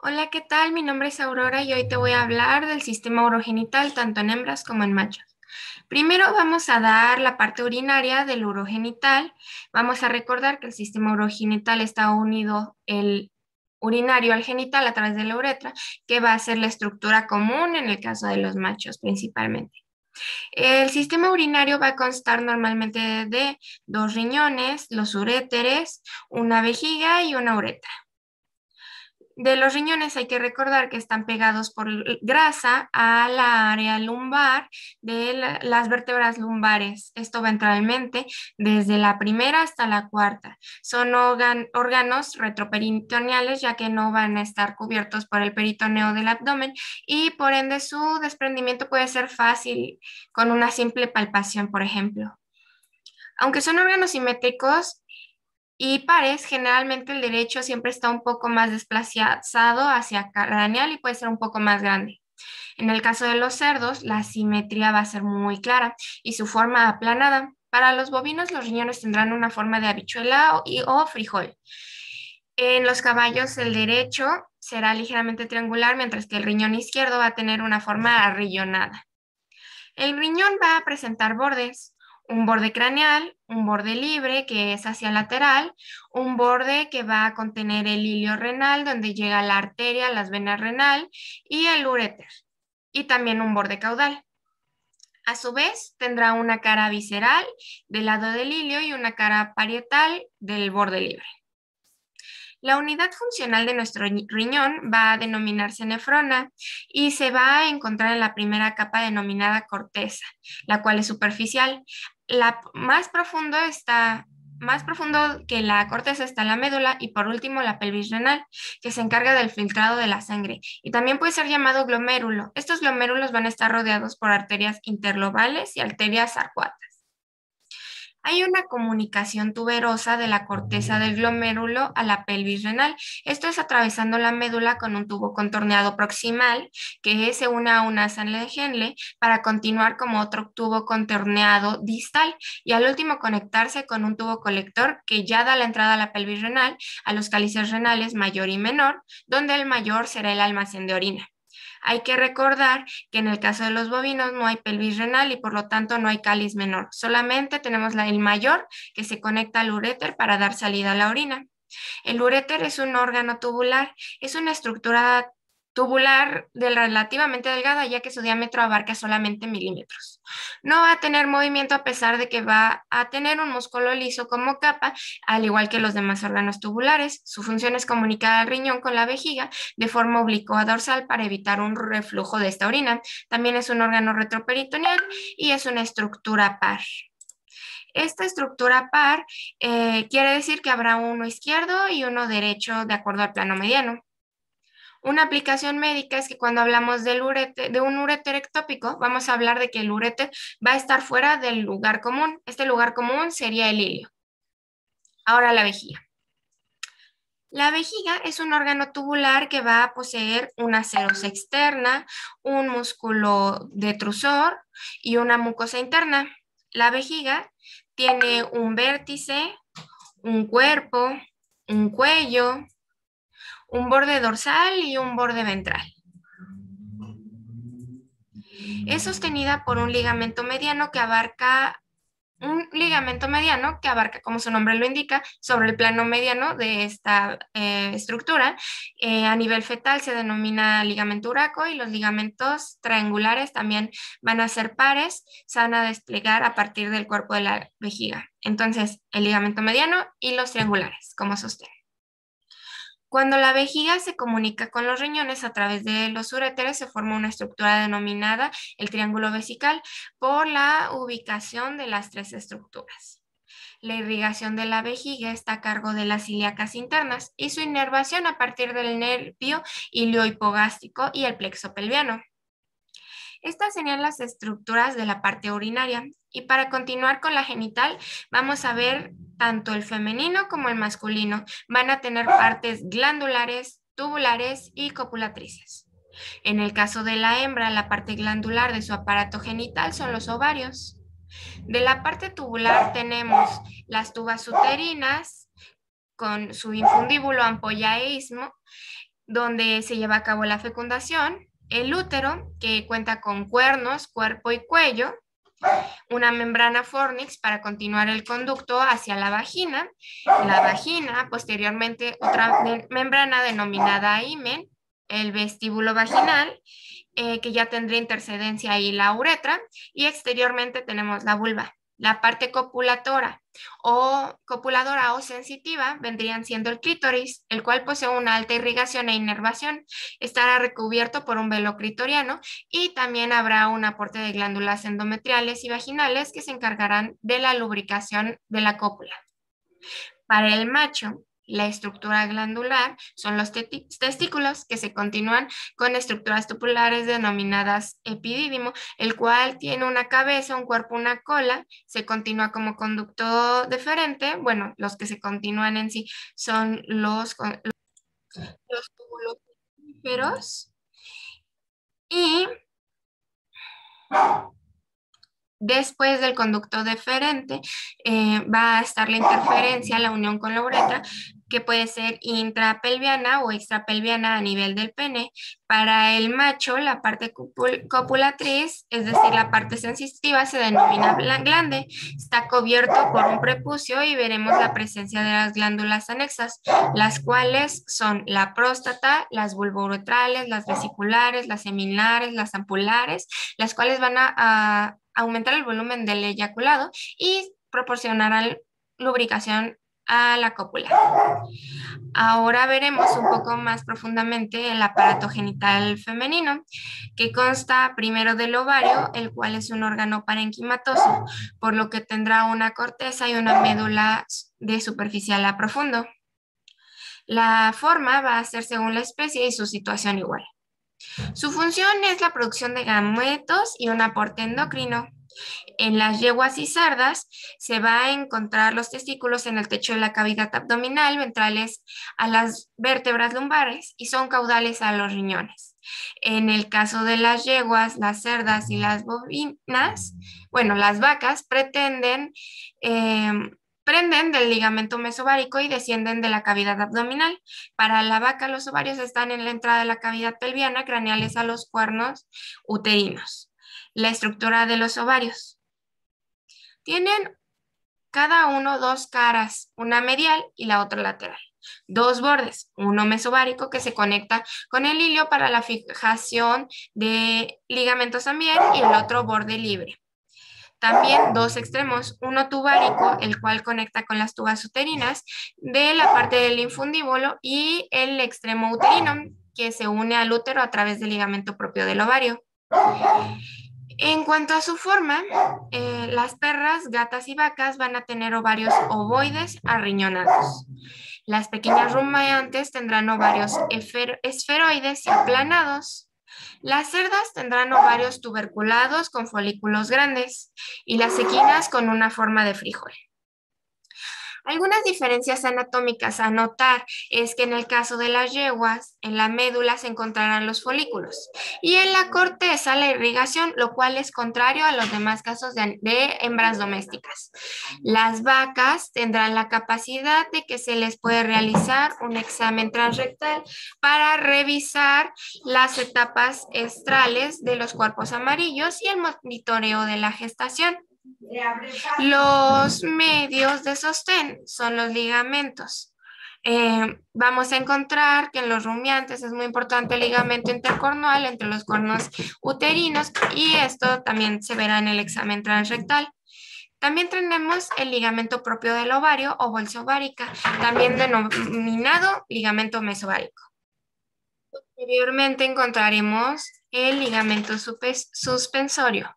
Hola, ¿qué tal? Mi nombre es Aurora y hoy te voy a hablar del sistema urogenital tanto en hembras como en machos. Primero vamos a dar la parte urinaria del urogenital. Vamos a recordar que el sistema urogenital está unido el urinario al genital a través de la uretra, que va a ser la estructura común en el caso de los machos principalmente. El sistema urinario va a constar normalmente de dos riñones, los uréteres, una vejiga y una uretra. De los riñones hay que recordar que están pegados por grasa a la área lumbar de las vértebras lumbares. Esto ventralmente desde la primera hasta la cuarta. Son órganos retroperitoneales ya que no van a estar cubiertos por el peritoneo del abdomen y por ende su desprendimiento puede ser fácil con una simple palpación, por ejemplo. Aunque son órganos simétricos, y pares, generalmente el derecho siempre está un poco más desplazado hacia craneal y puede ser un poco más grande. En el caso de los cerdos, la simetría va a ser muy clara y su forma aplanada. Para los bovinos, los riñones tendrán una forma de habichuela o frijol. En los caballos, el derecho será ligeramente triangular, mientras que el riñón izquierdo va a tener una forma arrillonada. El riñón va a presentar bordes, un borde craneal, un borde libre que es hacia lateral, un borde que va a contener el hilio renal donde llega la arteria, las venas renal y el uréter, y también un borde caudal. A su vez, tendrá una cara visceral del lado del hilio y una cara parietal del borde libre. La unidad funcional de nuestro riñón va a denominarse nefrona y se va a encontrar en la primera capa denominada corteza, la cual es superficial. Más profundo que la corteza está la médula y por último la pelvis renal, que se encarga del filtrado de la sangre y también puede ser llamado glomérulo. Estos glomérulos van a estar rodeados por arterias interlobales y arterias arcuatas. Hay una comunicación tuberosa de la corteza del glomérulo a la pelvis renal. Esto es atravesando la médula con un tubo contorneado proximal que se une a una asa de Henle para continuar como otro tubo contorneado distal y al último conectarse con un tubo colector que ya da la entrada a la pelvis renal, a los cálices renales mayor y menor, donde el mayor será el almacén de orina. Hay que recordar que en el caso de los bovinos no hay pelvis renal y por lo tanto no hay cáliz menor. Solamente tenemos el mayor que se conecta al uréter para dar salida a la orina. El uréter es un órgano tubular, es una estructura tubular relativamente delgada ya que su diámetro abarca solamente milímetros. No va a tener movimiento a pesar de que va a tener un músculo liso como capa, al igual que los demás órganos tubulares. Su función es comunicar al riñón con la vejiga de forma oblicua dorsal para evitar un reflujo de esta orina. También es un órgano retroperitoneal y es una estructura par. Esta estructura par quiere decir que habrá uno izquierdo y uno derecho de acuerdo al plano mediano. Una aplicación médica es que cuando hablamos de un uréter ectópico, vamos a hablar de que el uréter va a estar fuera del lugar común. Este lugar común sería el hilio. Ahora la vejiga. La vejiga es un órgano tubular que va a poseer una serosa externa, un músculo detrusor y una mucosa interna. La vejiga tiene un vértice, un cuerpo, un cuello, un borde dorsal y un borde ventral. Es sostenida por un ligamento mediano que abarca, como su nombre lo indica, sobre el plano mediano de esta estructura. A nivel fetal se denomina ligamento uraco y los ligamentos triangulares también van a ser pares, se van a desplegar a partir del cuerpo de la vejiga. Entonces, el ligamento mediano y los triangulares como sostén. Cuando la vejiga se comunica con los riñones a través de los uréteres, se forma una estructura denominada el triángulo vesical por la ubicación de las tres estructuras. La irrigación de la vejiga está a cargo de las ilíacas internas y su inervación a partir del nervio iliohipogástrico y el plexo pelviano. Estas serían las estructuras de la parte urinaria. Y para continuar con la genital, vamos a ver tanto el femenino como el masculino. Van a tener partes glandulares, tubulares y copulatrices. En el caso de la hembra, la parte glandular de su aparato genital son los ovarios. De la parte tubular tenemos las tubas uterinas con su infundíbulo, ampolla e istmo, donde se lleva a cabo la fecundación, el útero, que cuenta con cuernos, cuerpo y cuello, una membrana fornix para continuar el conducto hacia la vagina, posteriormente otra membrana denominada himen, el vestíbulo vaginal, que ya tendría intercedencia ahí la uretra, y exteriormente tenemos la vulva. La parte copuladora o sensitiva vendrían siendo el clítoris, el cual posee una alta irrigación e inervación. Estará recubierto por un velo clitoriano y también habrá un aporte de glándulas endometriales y vaginales que se encargarán de la lubricación de la cópula. Para el macho, la estructura glandular son los testículos, que se continúan con estructuras tubulares denominadas epidídimo, el cual tiene una cabeza, un cuerpo, una cola, se continúa como conducto deferente. Bueno, los que se continúan en sí son los túbulos níferos, y después del conducto deferente va a estar la interferencia, la unión con la uretra, que puede ser intrapelviana o extrapelviana a nivel del pene. Para el macho, la parte copulatriz, es decir, la parte sensitiva, se denomina glande. Está cubierto por un prepucio y veremos la presencia de las glándulas anexas, las cuales son la próstata, las vulvouretrales, las vesiculares, las seminales, las ampulares, las cuales van a aumentar el volumen del eyaculado y proporcionarán lubricación a la cópula. Ahora veremos un poco más profundamente el aparato genital femenino, que consta primero del ovario, el cual es un órgano parenquimatoso, por lo que tendrá una corteza y una médula de superficial a profundo. La forma va a ser según la especie y su situación igual. Su función es la producción de gametos y un aporte endocrino. En las yeguas y cerdas se va a encontrar los testículos en el techo de la cavidad abdominal, ventrales a las vértebras lumbares y son caudales a los riñones. En el caso de las yeguas, las cerdas y las bovinas, bueno, las vacas prenden del ligamento mesovárico y descienden de la cavidad abdominal. Para la vaca, los ovarios están en la entrada de la cavidad pelviana, craneales a los cuernos uterinos. La estructura de los ovarios. Tienen cada uno dos caras, una medial y la otra lateral. Dos bordes, uno mesovárico que se conecta con el hilio para la fijación de ligamentos también, y el otro borde libre. También dos extremos, uno tubaриco, el cual conecta con las tubas uterinas de la parte del infundíbulo, y el extremo uterino, que se une al útero a través del ligamento propio del ovario. En cuanto a su forma, las perras, gatas y vacas van a tener ovarios ovoides arriñonados. Las pequeñas rumiantes tendrán ovarios esferoides y aplanados. Las cerdas tendrán ovarios tuberculados con folículos grandes, y las equinas con una forma de frijol. Algunas diferencias anatómicas a notar es que en el caso de las yeguas, en la médula se encontrarán los folículos y en la corteza la irrigación, lo cual es contrario a los demás casos de hembras domésticas. Las vacas tendrán la capacidad de que se les puede realizar un examen transrectal para revisar las etapas estrales de los cuerpos amarillos y el monitoreo de la gestación. Los medios de sostén son los ligamentos. Vamos a encontrar que en los rumiantes es muy importante el ligamento intercornual entre los cornos uterinos, y esto también se verá en el examen transrectal. También tenemos el ligamento propio del ovario o bolsa ovárica, también denominado ligamento mesovárico. Posteriormente encontraremos el ligamento suspensorio.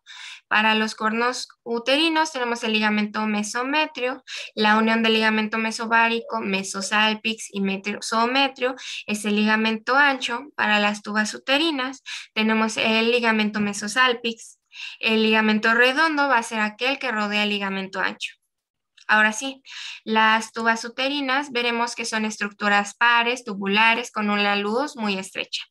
Para los cornos uterinos tenemos el ligamento mesometrio. La unión del ligamento mesovárico, mesosalpix y mesozoometrio es el ligamento ancho. Para las tubas uterinas tenemos el ligamento mesosalpix. El ligamento redondo va a ser aquel que rodea el ligamento ancho. Ahora sí, las tubas uterinas veremos que son estructuras pares, tubulares, con una luz muy estrecha.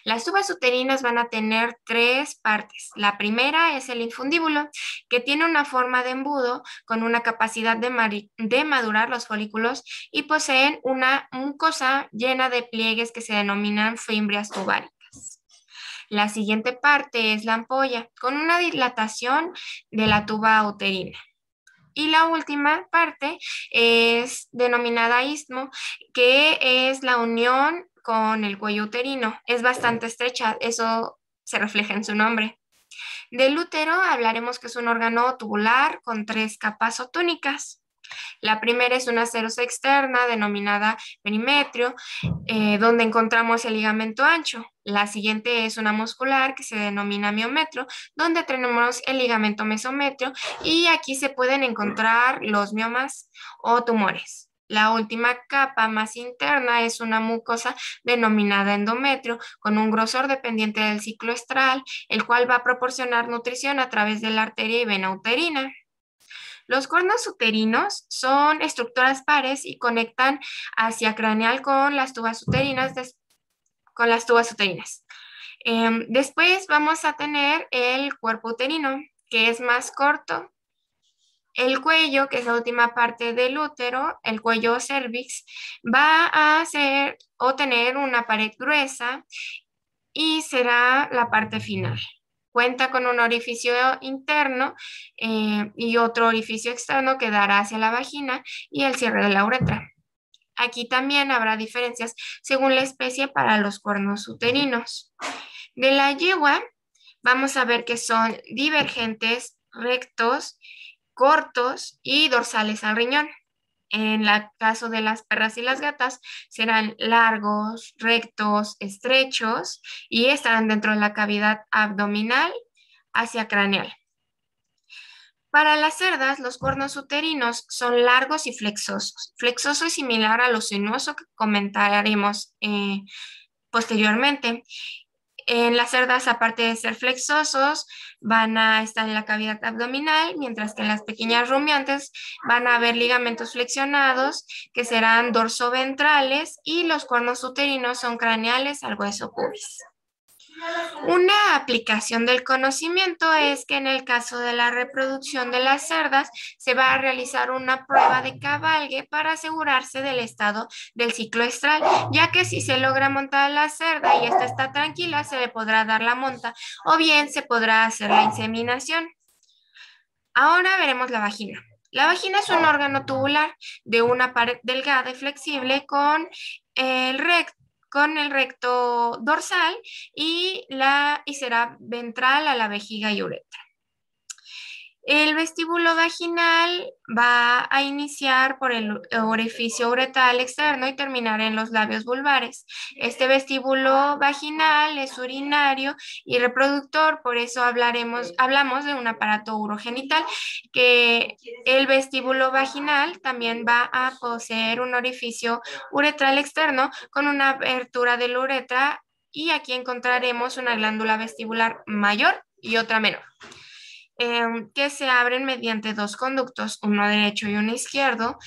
Las tubas uterinas van a tener tres partes. La primera es el infundíbulo, que tiene una forma de embudo con una capacidad de madurar los folículos y poseen una mucosa llena de pliegues que se denominan fimbrias tubáricas. La siguiente parte es la ampolla, con una dilatación de la tuba uterina. Y la última parte es denominada istmo, que es la unión con el cuello uterino. Es bastante estrecha, eso se refleja en su nombre. Del útero hablaremos que es un órgano tubular con tres capas o túnicas. La primera es una serosa externa denominada perimetrio, donde encontramos el ligamento ancho. La siguiente es una muscular que se denomina miometrio, donde tenemos el ligamento mesometrio y aquí se pueden encontrar los miomas o tumores. La última capa más interna es una mucosa denominada endometrio, con un grosor dependiente del ciclo estral, el cual va a proporcionar nutrición a través de la arteria y vena uterina. Los cuernos uterinos son estructuras pares y conectan hacia craneal con las tubas uterinas. Después vamos a tener el cuerpo uterino, que es más corto. El cuello, que es la última parte del útero, el cuello cervix, va a ser o tener una pared gruesa y será la parte final. Cuenta con un orificio interno y otro orificio externo que dará hacia la vagina y el cierre de la uretra. Aquí también habrá diferencias según la especie para los cuernos uterinos. De la yegua vamos a ver que son divergentes, rectos, cortos y dorsales al riñón. En el caso de las perras y las gatas, serán largos, rectos, estrechos y estarán dentro de la cavidad abdominal hacia craneal. Para las cerdas, los cuernos uterinos son largos y flexosos. Flexoso es similar a lo sinuoso que comentaremos posteriormente. En las cerdas, aparte de ser flexosos, van a estar en la cavidad abdominal, mientras que en las pequeñas rumiantes van a haber ligamentos flexionados que serán dorsoventrales y los cuernos uterinos son craneales al hueso pubis. Una aplicación del conocimiento es que en el caso de la reproducción de las cerdas se va a realizar una prueba de cabalgue para asegurarse del estado del ciclo estral, ya que si se logra montar la cerda y esta está tranquila, se le podrá dar la monta o bien se podrá hacer la inseminación. Ahora veremos la vagina. La vagina es un órgano tubular de una pared delgada y flexible con el recto dorsal y será ventral a la vejiga y uretra. El vestíbulo vaginal va a iniciar por el orificio uretral externo y terminar en los labios vulvares. Este vestíbulo vaginal es urinario y reproductor, por eso hablamos de un aparato urogenital, que el vestíbulo vaginal también va a poseer un orificio uretral externo con una abertura de la uretra y aquí encontraremos una glándula vestibular mayor y otra menor, que se abren mediante dos conductos, uno derecho y uno izquierdo,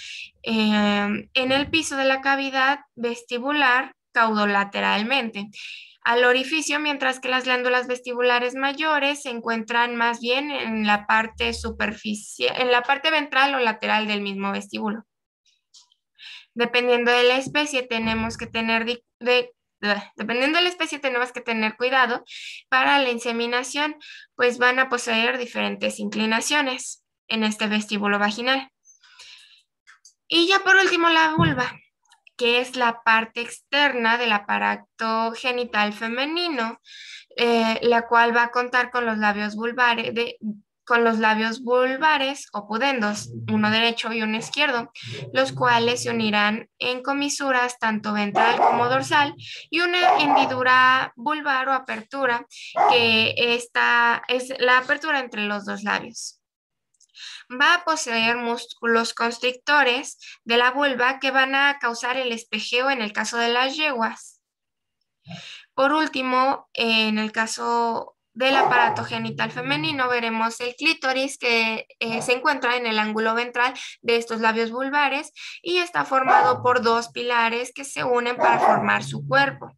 en el piso de la cavidad vestibular caudolateralmente al orificio, mientras que las glándulas vestibulares mayores se encuentran más bien en la parte en la parte ventral o lateral del mismo vestíbulo. Dependiendo de la especie, tenemos que tener cuidado para la inseminación, pues van a poseer diferentes inclinaciones en este vestíbulo vaginal. Y ya por último la vulva, que es la parte externa del aparato genital femenino, la cual va a contar con los labios vulvares o pudendos, uno derecho y uno izquierdo, los cuales se unirán en comisuras tanto ventral como dorsal y una hendidura vulvar o apertura, que esta es la apertura entre los dos labios. Va a poseer músculos constrictores de la vulva que van a causar el espejeo en el caso de las yeguas. Por último, en el caso del aparato genital femenino veremos el clítoris que se encuentra en el ángulo ventral de estos labios vulvares y está formado por dos pilares que se unen para formar su cuerpo.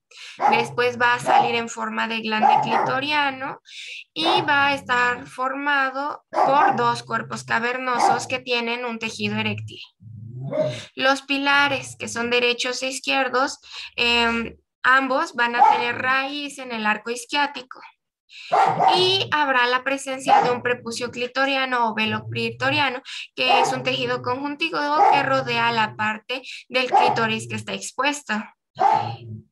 Después va a salir en forma de glande clitoriano y va a estar formado por dos cuerpos cavernosos que tienen un tejido eréctil. Los pilares, que son derechos e izquierdos, ambos van a tener raíz en el arco isquiático y habrá la presencia de un prepucio clitoriano o velo clitoriano, que es un tejido conjuntivo que rodea la parte del clítoris que está expuesta.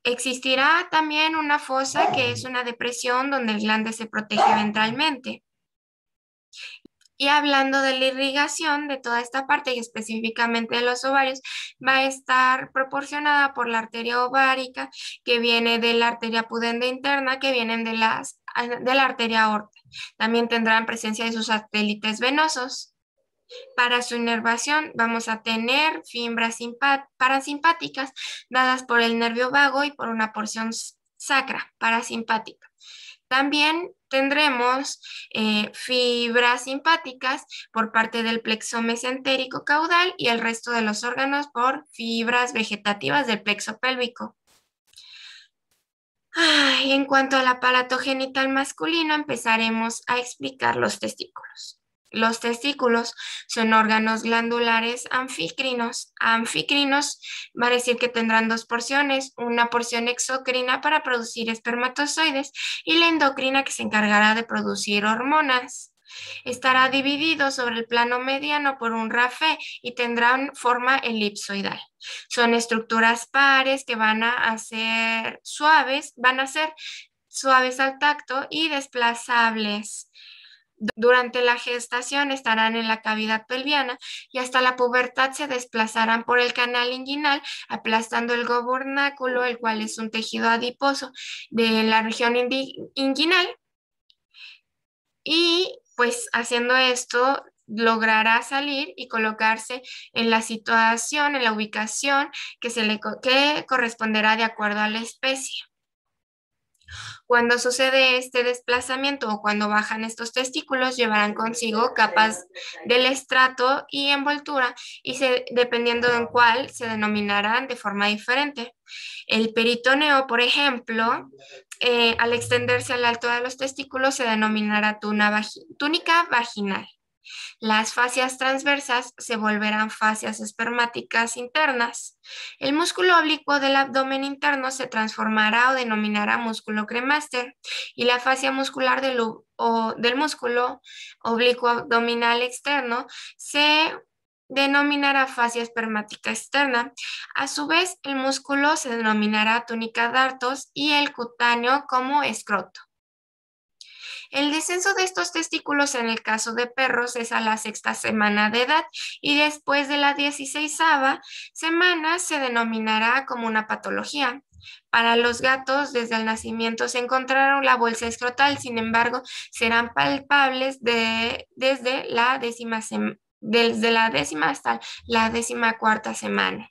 Existirá también una fosa, que es una depresión donde el glande se protege ventralmente. Y hablando de la irrigación de toda esta parte y específicamente de los ovarios, va a estar proporcionada por la arteria ovárica, que viene de la arteria pudenda interna, que vienen de la arteria aorta. También tendrán presencia de sus satélites venosos. Para su inervación vamos a tener fibras parasimpáticas dadas por el nervio vago y por una porción sacra parasimpática. También tendremos fibras simpáticas por parte del plexo mesentérico caudal y el resto de los órganos por fibras vegetativas del plexo pélvico. En cuanto al aparato genital masculino, empezaremos a explicar los testículos. Los testículos son órganos glandulares anficrinos. Anficrinos va a decir que tendrán dos porciones, una porción exocrina para producir espermatozoides y la endocrina, que se encargará de producir hormonas. Estará dividido sobre el plano mediano por un rafé y tendrán forma elipsoidal. Son estructuras pares que van a ser suaves al tacto y desplazables. Durante la gestación estarán en la cavidad pelviana y hasta la pubertad se desplazarán por el canal inguinal, aplastando el gobernáculo, el cual es un tejido adiposo de la región inguinal. Y pues haciendo esto logrará salir y colocarse en la situación, en la ubicación que corresponderá de acuerdo a la especie. Cuando sucede este desplazamiento o cuando bajan estos testículos, llevarán consigo capas del estrato y envoltura y dependiendo en cuál se denominarán de forma diferente. El peritoneo, por ejemplo, al extenderse a la altura de los testículos se denominará túnica vaginal. Las fascias transversas se volverán fascias espermáticas internas. El músculo oblicuo del abdomen interno se transformará o denominará músculo cremaster y la fascia muscular del músculo oblicuo abdominal externo se denominará fascia espermática externa. A su vez, el músculo se denominará túnica dartos y el cutáneo como escroto. El descenso de estos testículos en el caso de perros es a la 6ª semana de edad y después de la 16ª semana se denominará como una patología. Para los gatos, desde el nacimiento se encontraron la bolsa escrotal, sin embargo, serán palpables desde la décima hasta la 14ª semana.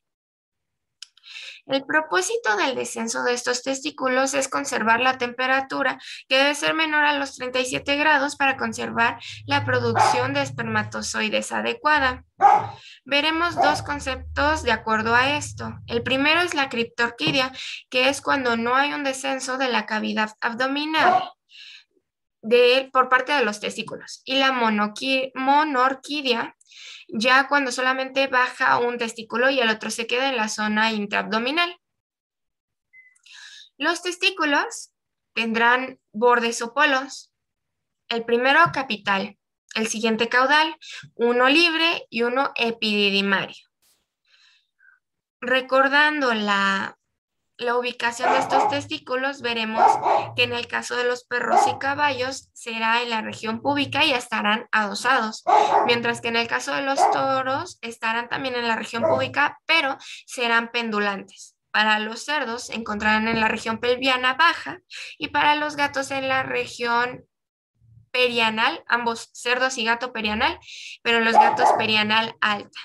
El propósito del descenso de estos testículos es conservar la temperatura, que debe ser menor a los 37 grados para conservar la producción de espermatozoides adecuada. Veremos dos conceptos de acuerdo a esto. El primero es la criptorquidia, que es cuando no hay un descenso de la cavidad abdominal por parte de los testículos. Y la monorquidia, ya cuando solamente baja un testículo y el otro se queda en la zona intraabdominal. Los testículos tendrán bordes o polos. El primero capital, el siguiente caudal, uno libre y uno epididimario. Recordando la ubicación de estos testículos, veremos que en el caso de los perros y caballos será en la región púbica y estarán adosados, mientras que en el caso de los toros estarán también en la región púbica, pero serán pendulantes. Para los cerdos se encontrarán en la región pelviana baja y para los gatos en la región perianal, ambos cerdos y gato perianal, pero los gatos perianal alta.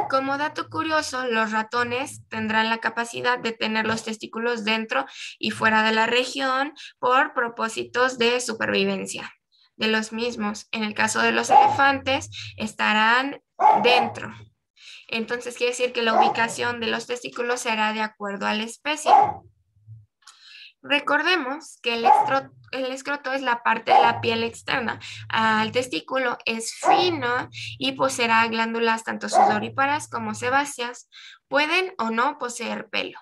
Como dato curioso, los ratones tendrán la capacidad de tener los testículos dentro y fuera de la región por propósitos de supervivencia de los mismos. En el caso de los elefantes, estarán dentro. Entonces quiere decir que la ubicación de los testículos será de acuerdo a la especie. Recordemos que el escroto es la parte de la piel externa. El testículo es fino y poseerá glándulas tanto sudoríparas como sebáceas. Pueden o no poseer pelo.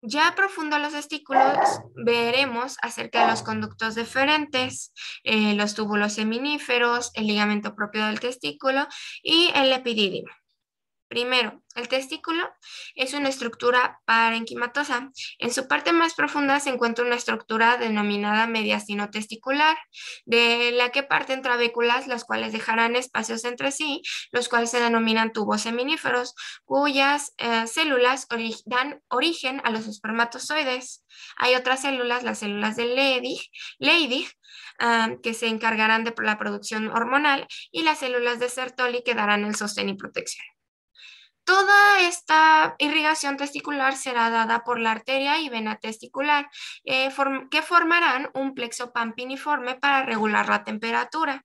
Ya profundo a los testículos, veremos acerca de los conductos deferentes, los túbulos seminíferos, el ligamento propio del testículo y el epidídimo. Primero, el testículo es una estructura parenquimatosa. En su parte más profunda se encuentra una estructura denominada mediastino testicular, de la que parten trabéculas, las cuales dejarán espacios entre sí, los cuales se denominan tubos seminíferos, cuyas células dan origen a los espermatozoides. Hay otras células, las células de Leydig, que se encargarán de la producción hormonal, y las células de Sertoli que darán el sostén y protección. Toda esta irrigación testicular será dada por la arteria y vena testicular, que formarán un plexo pampiniforme para regular la temperatura.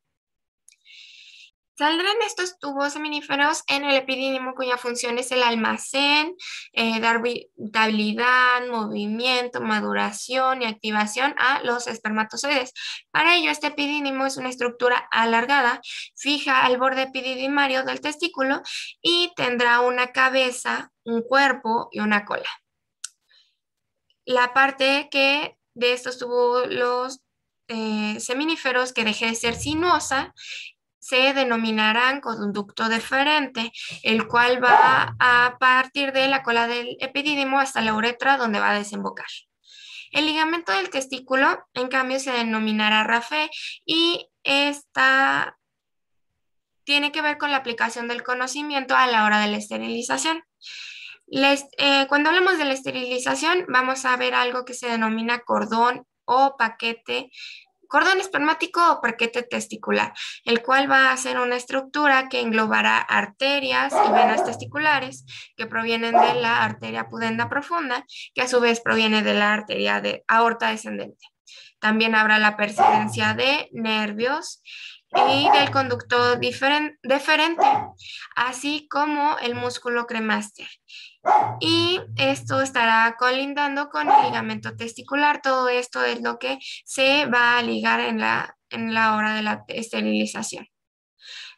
Saldrán estos tubos seminíferos en el epidídimo, cuya función es el almacén, dar vitalidad, movimiento, maduración y activación a los espermatozoides. Para ello, este epidídimo es una estructura alargada, fija al borde epididimario del testículo y tendrá una cabeza, un cuerpo y una cola. La parte que de estos tubos seminíferos que deje de ser sinuosa se denominarán conducto deferente, el cual va a partir de la cola del epidídimo hasta la uretra, donde va a desembocar. El ligamento del testículo, en cambio, se denominará rapé y esta tiene que ver con la aplicación del conocimiento a la hora de la esterilización. Cuando hablamos de la esterilización, vamos a ver algo que se denomina cordón o paquete, cordón espermático o paquete testicular, el cual va a ser una estructura que englobará arterias y venas testiculares que provienen de la arteria pudenda profunda, que a su vez proviene de la arteria de aorta descendente. También habrá la persistencia de nervios y del conducto deferente, así como el músculo cremaster. Y esto estará colindando con el ligamento testicular. Todo esto es lo que se va a ligar en la hora de la esterilización.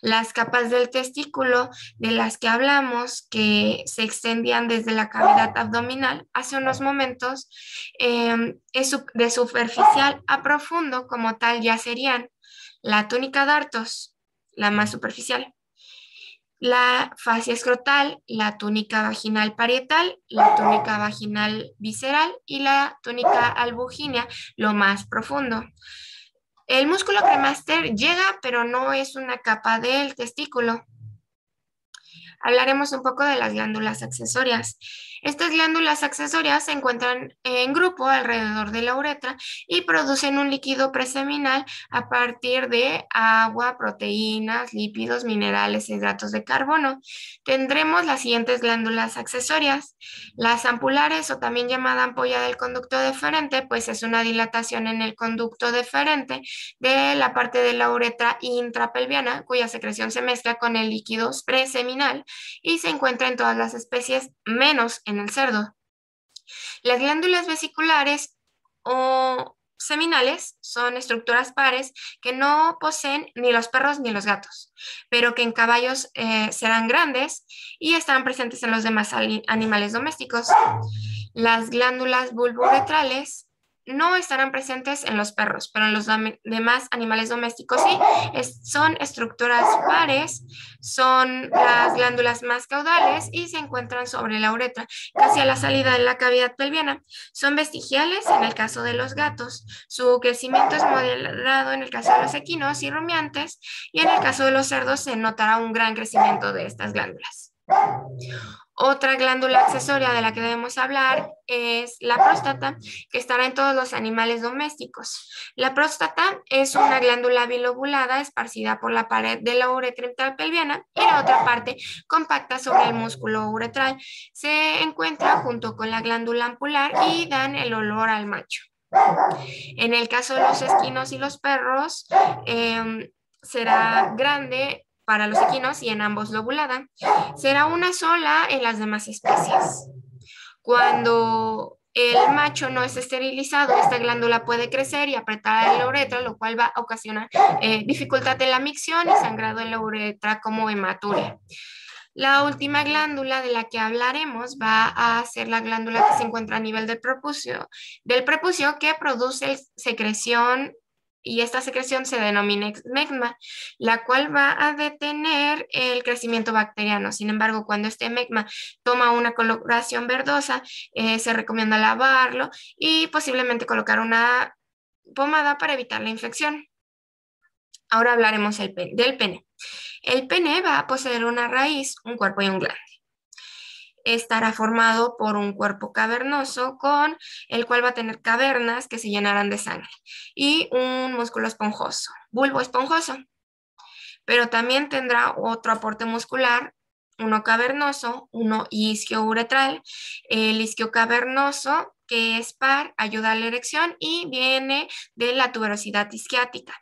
Las capas del testículo de las que hablamos, que se extendían desde la cavidad abdominal hace unos momentos, de superficial a profundo como tal ya serían la túnica dartos, la más superficial, la fascia escrotal, la túnica vaginal parietal, la túnica vaginal visceral y la túnica albugínea, lo más profundo. El músculo cremaster llega, pero no es una capa del testículo. Hablaremos un poco de las glándulas accesorias. Estas glándulas accesorias se encuentran en grupo alrededor de la uretra y producen un líquido preseminal a partir de agua, proteínas, lípidos, minerales e hidratos de carbono. Tendremos las siguientes glándulas accesorias. Las ampulares, o también llamada ampolla del conducto deferente, pues es una dilatación en el conducto deferente de la parte de la uretra intrapelviana, cuya secreción se mezcla con el líquido preseminal y se encuentra en todas las especies menos en el cerdo. Las glándulas vesiculares o seminales son estructuras pares que no poseen ni los perros ni los gatos, pero que en caballos serán grandes y estarán presentes en los demás animales domésticos. Las glándulas bulbouretrales no estarán presentes en los perros, pero en los demás animales domésticos sí. Son estructuras pares, son las glándulas más caudales y se encuentran sobre la uretra, casi a la salida de la cavidad pelviana. Son vestigiales en el caso de los gatos. Su crecimiento es moderado en el caso de los equinos y rumiantes, y en el caso de los cerdos se notará un gran crecimiento de estas glándulas. Otra glándula accesoria de la que debemos hablar es la próstata, que estará en todos los animales domésticos. La próstata es una glándula bilobulada esparcida por la pared de la uretra intrapelviana y la otra parte compacta sobre el músculo uretral. Se encuentra junto con la glándula ampular y dan el olor al macho. En el caso de los equinos y los perros, será grande para los equinos y en ambos lobulada. Será una sola en las demás especies. Cuando el macho no es esterilizado, esta glándula puede crecer y apretar la uretra, lo cual va a ocasionar dificultad en la micción y sangrado en la uretra como hematuria. La última glándula de la que hablaremos va a ser la glándula que se encuentra a nivel del prepucio que produce secreción y esta secreción se denomina megma, la cual va a detener el crecimiento bacteriano. Sin embargo, cuando este megma toma una coloración verdosa, se recomienda lavarlo y posiblemente colocar una pomada para evitar la infección. Ahora hablaremos del pene. El pene va a poseer una raíz, un cuerpo y un glande. Estará formado por un cuerpo cavernoso con el cual va a tener cavernas que se llenarán de sangre y un músculo esponjoso, bulbo esponjoso. Pero también tendrá otro aporte muscular, uno cavernoso, uno isquiouretral. El isquio cavernoso, que es par, ayuda a la erección y viene de la tuberosidad isquiática.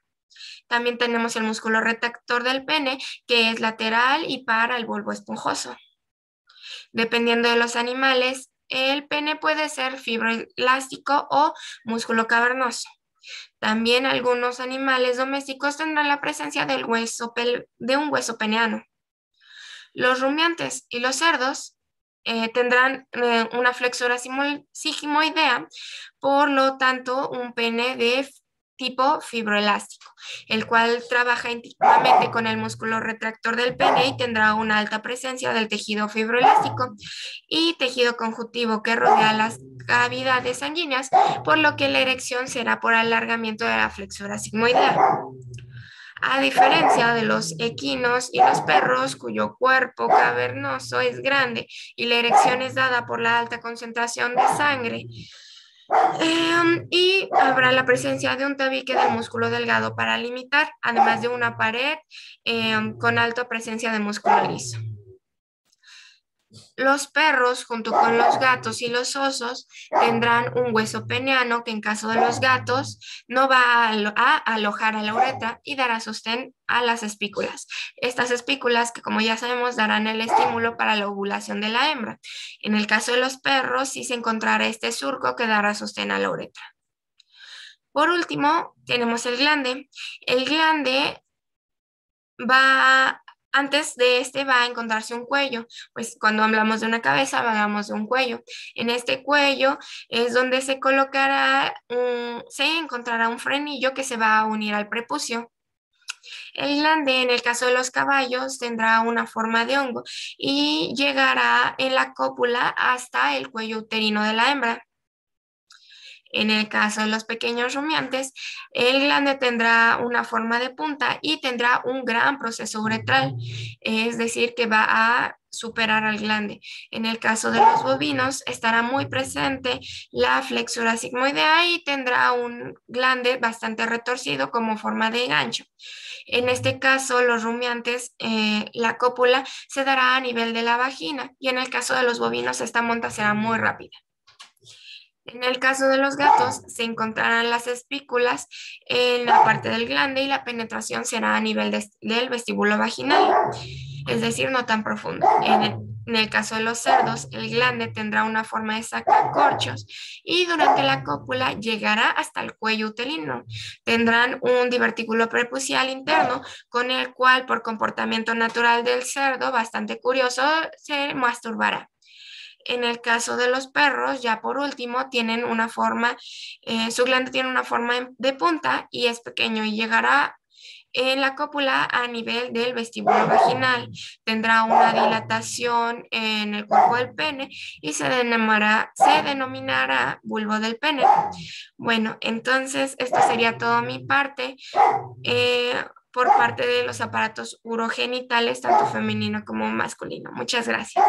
También tenemos el músculo retractor del pene, que es lateral y para el bulbo esponjoso. Dependiendo de los animales, el pene puede ser fibroelástico o músculo cavernoso. También algunos animales domésticos tendrán la presencia de un hueso peneano. Los rumiantes y los cerdos tendrán una flexura sigmoidea, por lo tanto, un pene de tipo fibroelástico, el cual trabaja íntimamente con el músculo retractor del pene y tendrá una alta presencia del tejido fibroelástico y tejido conjuntivo que rodea las cavidades sanguíneas, por lo que la erección será por alargamiento de la flexura sigmoidea. A diferencia de los equinos y los perros, cuyo cuerpo cavernoso es grande y la erección es dada por la alta concentración de sangre, y habrá la presencia de un tabique del músculo delgado para limitar, además de una pared con alta presencia de músculo liso. Los perros, junto con los gatos y los osos, tendrán un hueso peneano que en caso de los gatos no va a alojar a la uretra y dará sostén a las espículas. Estas espículas que, como ya sabemos, darán el estímulo para la ovulación de la hembra. En el caso de los perros, sí se encontrará este surco que dará sostén a la uretra. Por último, tenemos el glande. El glande antes de este va a encontrarse un cuello, pues cuando hablamos de una cabeza hablamos de un cuello. En este cuello es donde se encontrará un frenillo que se va a unir al prepucio. El glande, en el caso de los caballos, tendrá una forma de hongo y llegará en la cópula hasta el cuello uterino de la hembra. En el caso de los pequeños rumiantes, el glande tendrá una forma de punta y tendrá un gran proceso uretral, es decir, que va a superar al glande. En el caso de los bovinos, estará muy presente la flexura sigmoidea y tendrá un glande bastante retorcido como forma de gancho. En este caso, los rumiantes, la cópula se dará a nivel de la vagina y en el caso de los bovinos, esta monta será muy rápida. En el caso de los gatos, se encontrarán las espículas en la parte del glande y la penetración será a nivel del vestíbulo vaginal, es decir, no tan profundo. En el caso de los cerdos, el glande tendrá una forma de sacacorchos y durante la cópula llegará hasta el cuello uterino. Tendrán un divertículo prepucial interno con el cual, por comportamiento natural del cerdo, bastante curioso, se masturbará. En el caso de los perros, ya por último, tienen una forma, su glande tiene una forma de punta y es pequeño y llegará en la cópula a nivel del vestíbulo vaginal. Tendrá una dilatación en el cuerpo del pene y se denominará bulbo del pene. Bueno, entonces esto sería todo mi parte. Por parte de los aparatos urogenitales, tanto femenino como masculino. Muchas gracias.